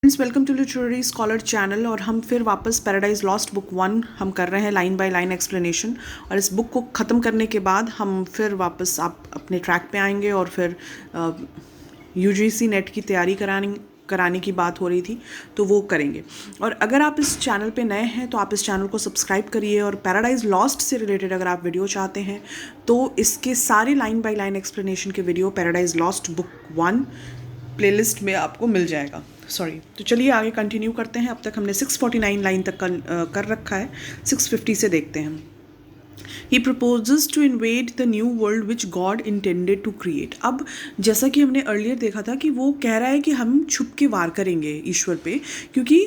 Friends, welcome to literary scholar channel. और हम फिर वापस पैराडाइज लॉस्ट बुक 1 हम कर रहे हैं, लाइन बाय लाइन एक्सप्लेनेशन। और इस बुक को ख़त्म करने के बाद हम फिर वापस आप अपने ट्रैक पे आएंगे और फिर यूजीसी नेट की तैयारी कराने की बात हो रही थी, तो वो करेंगे। और अगर आप इस चैनल पे नए हैं तो आप इस चैनल को सब्सक्राइब करिए। और पैराडाइज लॉस्ट से रिलेटेड अगर आप वीडियो चाहते हैं तो इसके सारे लाइन बाय लाइन एक्सप्लेनेशन के video paradise lost book 1 playlist में आपको मिल जाएगा। तो चलिए आगे कंटिन्यू करते हैं। अब तक हमने 649 लाइन तक कर रखा है। 650 से देखते हैं हम। He proposes to invade the new world which God intended to create। अब जैसा कि हमने अर्लियर देखा था कि वो कह रहा है कि हम छुप के वार करेंगे ईश्वर पे, क्योंकि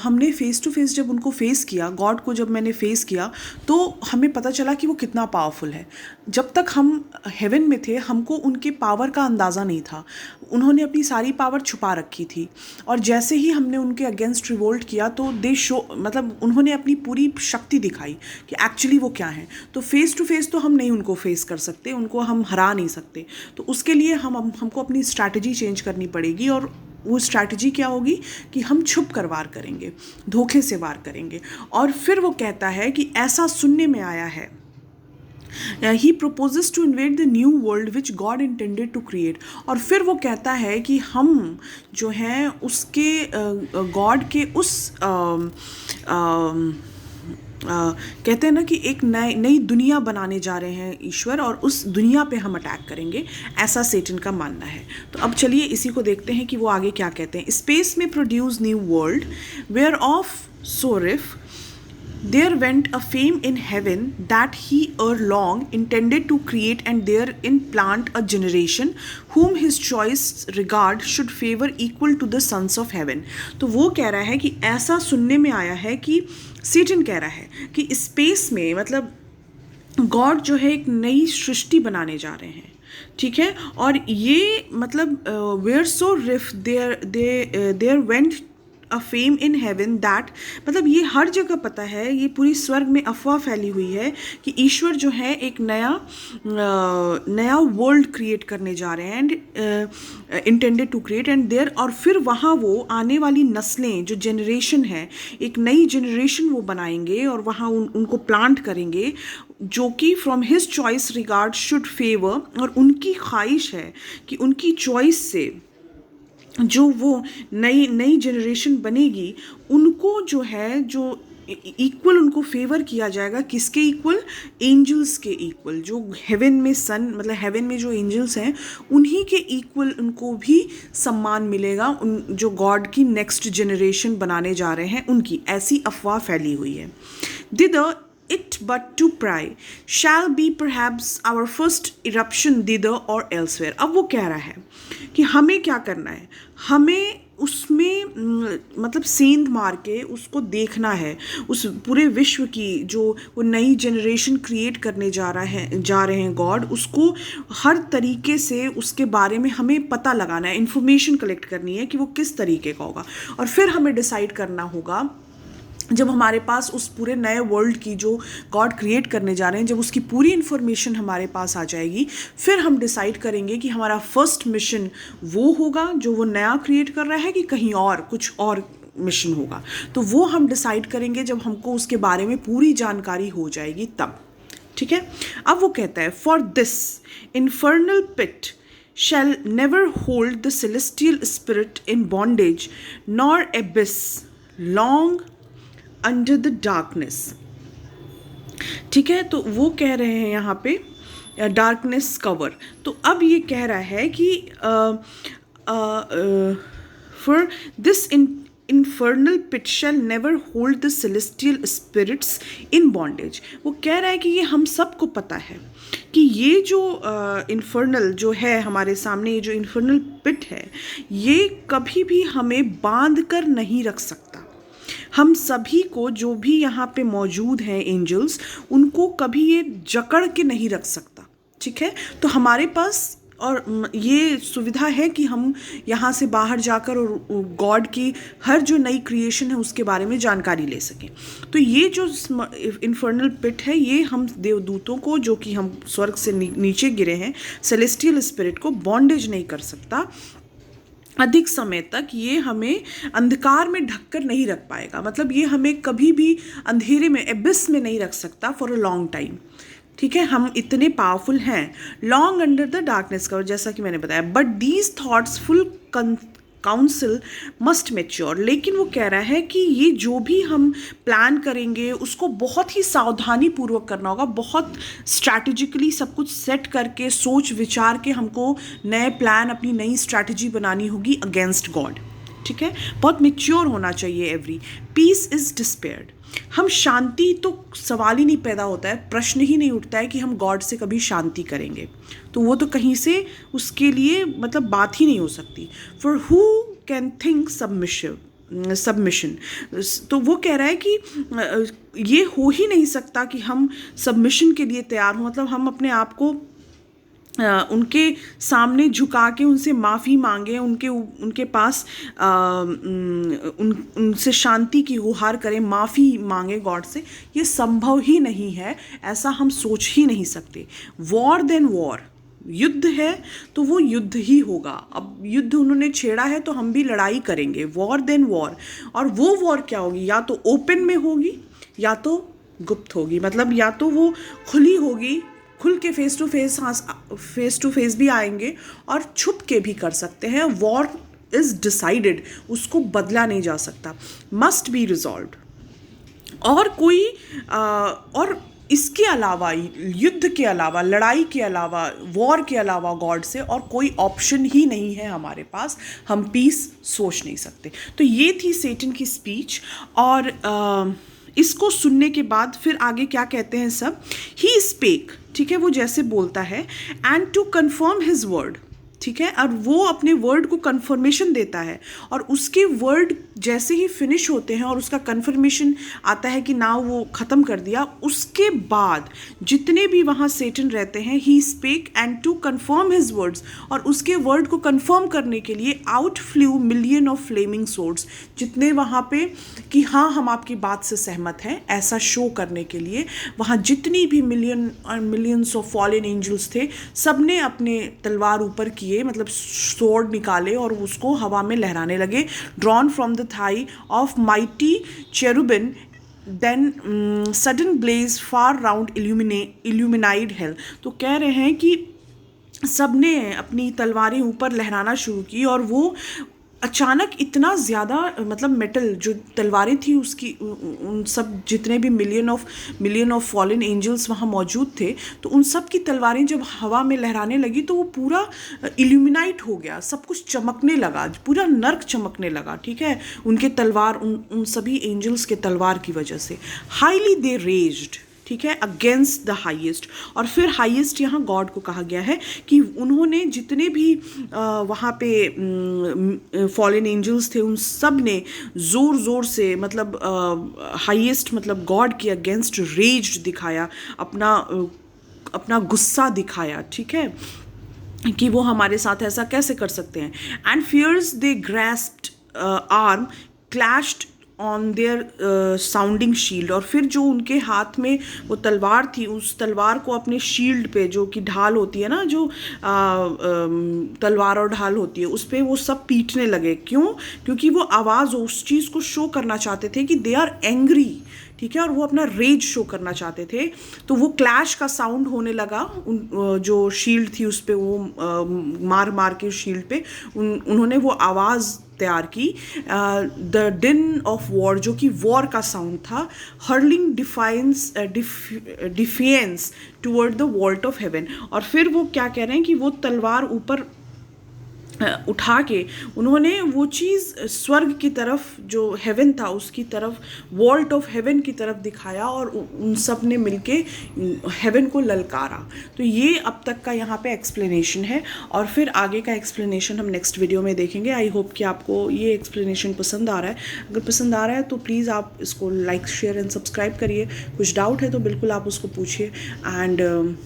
हमने फेस टू फेस जब उनको फेस किया, गॉड को जब मैंने फेस किया तो हमें पता चला कि वो कितना पावरफुल है। जब तक हम हेवन में थे हमको उनके पावर का अंदाज़ा नहीं था। उन्होंने अपनी सारी पावर छुपा रखी थी, और जैसे ही हमने उनके अगेंस्ट रिवोल्ट किया तो मतलब उन्होंने अपनी पूरी शक्ति दिखाई कि एक्चुअली वो क्या है। तो फेस टू फेस तो हम नहीं उनको फेस कर सकते, उनको हम हरा नहीं सकते। तो उसके लिए हमको अपनी स्ट्रैटेजी चेंज करनी पड़ेगी। और वो स्ट्रैटेजी क्या होगी कि हम छुप कर वार करेंगे, धोखे से वार करेंगे। और फिर वो कहता है कि ऐसा सुनने में आया है, ही proposes to invade the new world which God intended to create। और फिर वो कहता है कि हम जो हैं उसके गॉड के उस कहते हैं ना कि एक नई दुनिया बनाने जा रहे हैं ईश्वर, और उस दुनिया पे हम अटैक करेंगे, ऐसा सेटन का मानना है। तो अब चलिए इसी को देखते हैं कि वो आगे क्या कहते हैं। स्पेस में produce new world whereof so rife there went a fame in heaven that he ere long intended to create, and therein plant a generation whom his choice regard should favor equal to the sons of heaven। तो वो कह रहा है कि ऐसा सुनने में आया है कि सेटन कह रहा है कि स्पेस में मतलब गॉड जो है एक नई सृष्टि बनाने जा रहे हैं, ठीक है। और ये मतलब where so rife there went a fame in heaven that, मतलब ये हर जगह पता है, ये पूरी स्वर्ग में अफवाह फैली हुई है कि ईश्वर जो है एक नया वर्ल्ड क्रिएट करने जा रहे हैं, and intended to create and there. और फिर वहाँ वो आने वाली नस्लें जो जनरेशन है, एक नई जनरेशन वो बनाएंगे और वहाँ उनको प्लांट करेंगे जो कि from his choice regard should favour. और उनकी ख्वाहिश है कि उनकी चॉइस से जो वो नई जनरेशन बनेगी उनको जो है जो इक्वल उनको फेवर किया जाएगा। किसके इक्वल? एंजल्स के इक्वल। जो हेवन में मतलब हेवन में जो एंजल्स हैं उन्हीं के इक्वल उनको भी सम्मान मिलेगा, उन जो गॉड की नेक्स्ट जनरेशन बनाने जा रहे हैं उनकी। ऐसी अफवाह फैली हुई है। दिदर it but to pry shall be perhaps our first eruption thither or elsewhere। अब वो कह रहा है कि हमें क्या करना है, हमें उसमें मतलब सेंध मार के उसको देखना है, उस पूरे विश्व की जो वो नई जनरेशन क्रिएट करने जा रहे हैं गॉड, उसको हर तरीके से उसके बारे में हमें पता लगाना है, इन्फॉर्मेशन कलेक्ट करनी है कि वो किस तरीके का होगा। और फिर हमें डिसाइड करना होगा, जब हमारे पास उस पूरे नए वर्ल्ड की जो गॉड क्रिएट करने जा रहे हैं, जब उसकी पूरी इन्फॉर्मेशन हमारे पास आ जाएगी, फिर हम डिसाइड करेंगे कि हमारा फर्स्ट मिशन वो होगा जो वो नया क्रिएट कर रहा है कि कहीं और कुछ और मिशन होगा। तो वो हम डिसाइड करेंगे जब हमको उसके बारे में पूरी जानकारी हो जाएगी तब, ठीक है। अब वो कहता है, for this infernal pit shall never hold the celestial spirit in bondage, nor abyss long under the darkness, ठीक है। तो वो कह रहे हैं यहाँ पे डार्कनेस कवर। तो अब ये कह रहा है कि for this infernal pit shall never hold the celestial spirits in bondage. वो कह रहा है कि ये हम सबको पता है कि ये जो इन्फर्नल जो है हमारे सामने, ये जो इन्फर्नल पिट है, ये कभी भी हमें बांध कर नहीं रख सकता। हम सभी को जो भी यहाँ पे मौजूद हैं एंजल्स, उनको कभी ये जकड़ के नहीं रख सकता, ठीक है। तो हमारे पास और ये सुविधा है कि हम यहाँ से बाहर जाकर और गॉड की हर जो नई क्रिएशन है उसके बारे में जानकारी ले सकें। तो ये जो इन्फर्नल पिट है, ये हम देवदूतों को, जो कि हम स्वर्ग से नीचे गिरे हैं, सेलेस्टियल स्पिरिट को बॉन्डेज नहीं कर सकता। अधिक समय तक ये हमें अंधकार में ढककर नहीं रख पाएगा, मतलब ये हमें कभी भी अंधेरे में, एबिस में नहीं रख सकता फॉर अ लॉन्ग टाइम। ठीक है, हम इतने पावरफुल हैं, long under the darkness cover, जैसा कि मैंने बताया। But these thoughts full council must mature, लेकिन वो कह रहा है कि ये जो भी हम प्लान करेंगे उसको बहुत ही सावधानी पूर्वक करना होगा, बहुत स्ट्रैटेजिकली सब कुछ सेट करके सोच विचार के हमको नए प्लान, अपनी नई स्ट्रैटेजी बनानी होगी अगेंस्ट गॉड। ठीक है, बहुत मेच्योर होना चाहिए एवरी। पीस इज डिस्पेयर्ड, हम शांति तो सवाल ही नहीं पैदा होता है, प्रश्न ही नहीं उठता है कि हम गॉड से कभी शांति करेंगे, तो वो तो कहीं से उसके लिए मतलब बात ही नहीं हो सकती। For who can think submission, तो वो कह रहा है कि ये हो ही नहीं सकता कि हम सबमिशन के लिए तैयार हों, मतलब हम अपने आप को उनके सामने झुका के उनसे माफ़ी मांगे, उनके पास उनसे शांति की गुहार करें, माफ़ी मांगे गॉड से, ये संभव ही नहीं है, ऐसा हम सोच ही नहीं सकते। वॉर देन वॉर, युद्ध है तो वो युद्ध ही होगा। अब युद्ध उन्होंने छेड़ा है तो हम भी लड़ाई करेंगे, वॉर देन वॉर। और वो वॉर क्या होगी, या तो ओपन में होगी या तो गुप्त होगी, मतलब या तो वो खुली होगी, खुल के फेस टू फेस भी आएंगे और छुप के भी कर सकते हैं। वॉर इज डिसाइडेड, उसको बदला नहीं जा सकता, मस्ट बी रिजॉल्व्ड। और कोई और इसके अलावा, युद्ध के अलावा, लड़ाई के अलावा, वॉर के अलावा गॉड से और कोई ऑप्शन ही नहीं है हमारे पास, हम पीस सोच नहीं सकते। तो ये थी सेटन की स्पीच। और इसको सुनने के बाद फिर आगे क्या कहते हैं सब, ही स्पेक, ठीक है, वो जैसे बोलता है, and to confirm his word, ठीक है, और वो अपने वर्ड को कन्फर्मेशन देता है, और उसके वर्ड जैसे ही फिनिश होते हैं और उसका कन्फर्मेशन आता है कि ना वो ख़त्म कर दिया, उसके बाद जितने भी वहाँ सेटन रहते हैं, he spake and to confirm his words, और उसके वर्ड को कन्फर्म करने के लिए out flew millions of flaming swords, जितने वहाँ पे कि हाँ हम आपकी बात से सहमत हैं, ऐसा शो करने के लिए वहाँ जितनी भी मिलियंस ऑफ फॉलन एंजल्स थे, सब ने अपने तलवार ऊपर किए, मतलब स्वॉर्ड निकाले और उसको हवा में लहराने लगे। Drawn from the thigh of mighty cherubim, then sudden blaze far round illumined hell. तो कह रहे हैं कि सब ने अपनी तलवारें ऊपर लहराना शुरू की, और वो अचानक इतना ज़्यादा, मतलब मेटल जो तलवारें थी उसकी, उन सब जितने भी मिलियन ऑफ फॉलन एंजल्स वहाँ मौजूद थे, तो उन सब की तलवारें जब हवा में लहराने लगी तो वो पूरा इल्यूमिनाइट हो गया, सब कुछ चमकने लगा, पूरा नर्क चमकने लगा। ठीक है, उनके तलवार, उन सभी एंजल्स के तलवार की वजह से। हाईली दे रेज्ड, ठीक है, अगेंस्ट द हाईएस्ट। और फिर हाईएस्ट यहाँ गॉड को कहा गया है कि उन्होंने जितने भी वहाँ पे फॉलन एंजल्स थे, उन सब ने ज़ोर ज़ोर से, मतलब हाईएस्ट मतलब गॉड के अगेंस्ट रेज्ड दिखाया, अपना गुस्सा दिखाया। ठीक है, कि वो हमारे साथ ऐसा कैसे कर सकते हैं। And fierce they grasped arm clashed on their sounding shield, और फिर जो उनके हाथ में वो तलवार थी, उस तलवार को अपने शील्ड पे, जो कि ढाल होती है ना, जो तलवार और ढाल होती है, उस पर वो सब पीटने लगे। क्यों? क्योंकि वो आवाज़, उस चीज़ को शो करना चाहते थे कि दे आर एंग्री, ठीक है, और वो अपना रेज शो करना चाहते थे। तो वो क्लैश का साउंड होने लगा, जो शील्ड थी उस पर, वो मार मार के शील्ड पे उन्होंने वो आवाज़ तैयार की, द डिन ऑफ वॉर, जो कि वॉर का साउंड था, hurling defiance toward the vault of heaven. और फिर वो क्या कह रहे हैं कि वो तलवार ऊपर उठा के उन्होंने वो चीज़ स्वर्ग की तरफ, जो हेवन था उसकी तरफ, वॉल्ट ऑफ हेवन की तरफ दिखाया, और उन सब ने मिलके हेवन को ललकारा। तो ये अब तक का यहाँ पे एक्सप्लेनेशन है, और फिर आगे का एक्सप्लेनेशन हम नेक्स्ट वीडियो में देखेंगे। आई होप कि आपको ये एक्सप्लेनेशन पसंद आ रहा है। अगर पसंद आ रहा है तो प्लीज़ आप इसको लाइक, शेयर एंड सब्सक्राइब करिए। कुछ डाउट है तो बिल्कुल आप उसको पूछिए। एंड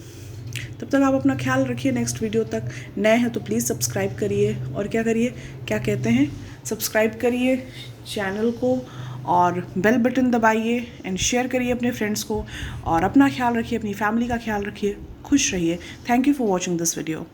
तब तक आप अपना ख्याल रखिए। नेक्स्ट वीडियो तक नए हैं तो प्लीज़ सब्सक्राइब करिए, और क्या करिए, क्या कहते हैं, सब्सक्राइब करिए चैनल को, और बेल बटन दबाइए, एंड शेयर करिए अपने फ्रेंड्स को, और अपना ख्याल रखिए, अपनी फैमिली का ख्याल रखिए, खुश रहिए। Thank you for watching this video.